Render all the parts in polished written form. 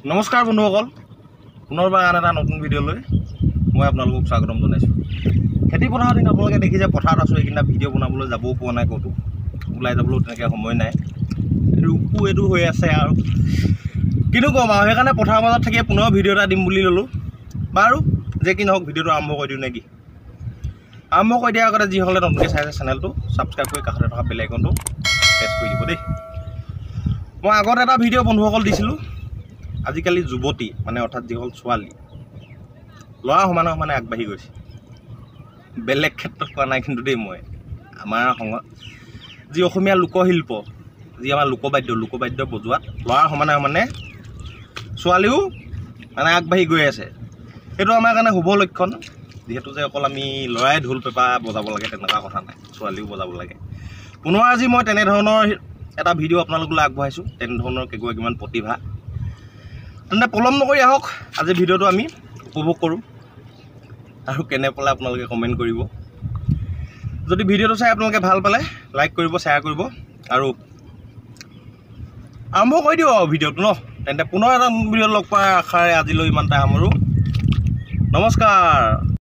নমস্কাৰ বন্ধুসকল, পুনৰবাৰ আন এটা নতুন ভিডিঅ'লৈ মই আপোনালোকক স্বাগতম জনাইছোঁ। খেতি পথাৰৰ দিন আপোনালোকে দেখিছে পথাৰত আছোঁ, এইকেইটা ভিডিঅ' বনাবলৈ যাবও পোৱা নাই, ক'তো ওলাই যাবলৈও তেনেকৈ সময় নাই। ৰূপো এইটো হৈ আছে আৰু কিনো ক'ম আৰু, সেইকাৰণে পথাৰৰ মাজত থাকি পুনৰ ভিডিঅ' এটা দিম বুলি ল'লোঁ। বাৰু যে কি নহওক, ভিডিঅ'টো আৰম্ভ কৰি দিওঁ নেকি? আৰম্ভ কৰি দিয়াৰ আগতে যিসকলে নতুনকৈ চাই আছে চেনেলটো ছাবস্ক্ৰাইব কৰি কাষতে থকা বেল আইকনটো প্ৰেছ কৰি দিব দেই। মই আগত এটা ভিডিঅ' বন্ধুসকল দিছিলোঁ, আজিকালি যুৱতী মানে অৰ্থাৎ যিসকল ছোৱালী ল'ৰা সমানে আগবাঢ়ি গৈছে। বেলেগ ক্ষেত্ৰত কোৱা নাই কিন্তু দেই, মই আমাৰ যি অসমীয়া লোকশিল্প, যি আমাৰ লোকবাদ্য বজোৱাত ল'ৰা সমানে ছোৱালীও মানে আগবাঢ়ি গৈ আছে। সেইটো আমাৰ কাৰণে শুভ লক্ষণ, যিহেতু যে অকল আমি ল'ৰাই ঢোল পেঁপা বজাব লাগে তেনেকুৱা কথা নাই, ছোৱালীও বজাব লাগে। পুনৰ আজি মই তেনেধৰণৰ এটা ভিডিঅ' আপোনালোকলৈ আগবঢ়াইছোঁ, তেনেধৰণৰ কেইগৰাকীমান প্ৰতিভা। তেন্তে পলম নকৰি আহক, আজি ভিডিঅ'টো আমি উপভোগ কৰোঁ আৰু কেনে পালে আপোনালোকে কমেণ্ট কৰিব। যদি ভিডিঅ'টো চাই আপোনালোকে ভাল পালে লাইক কৰিব, শ্বেয়াৰ কৰিব আৰু আৰম্ভ কৰি দিওঁ আৰু ভিডিঅ'টো ন। তেন্তে পুনৰ এটা ভিডিঅ'ত লগ পোৱাৰ আশাৰে আজিলৈ ইমানটা সামৰোঁ। নমস্কাৰ।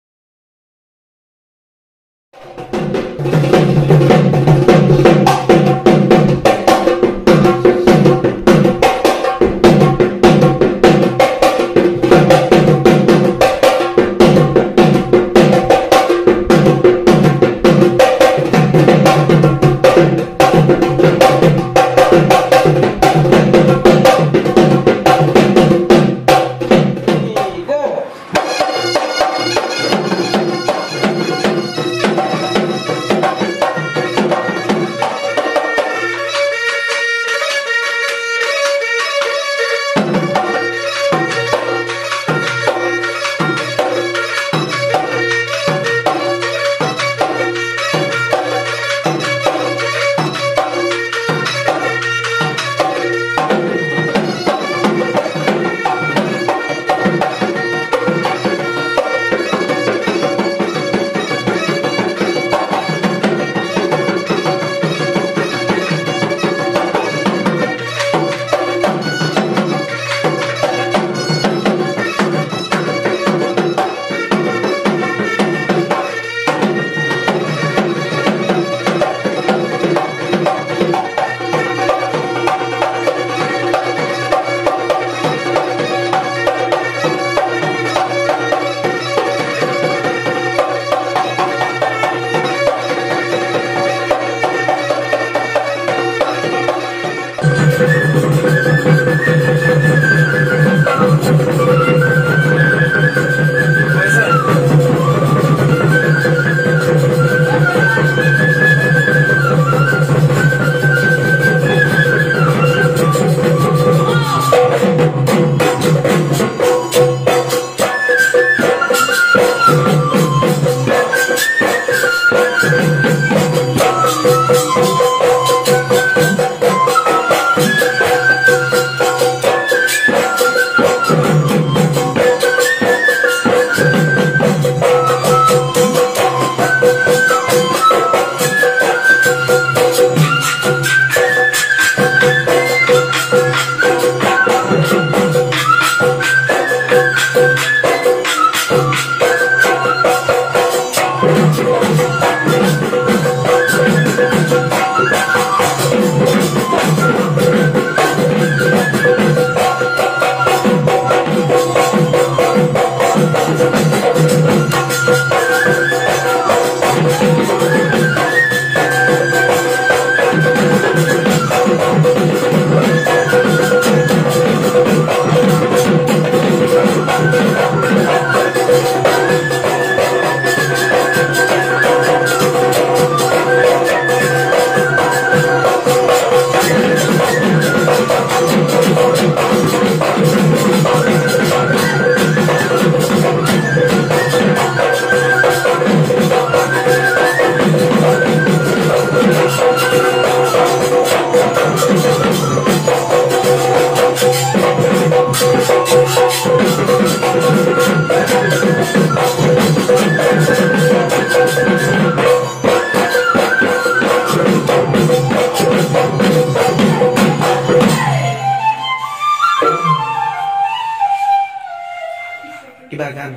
কিবা গান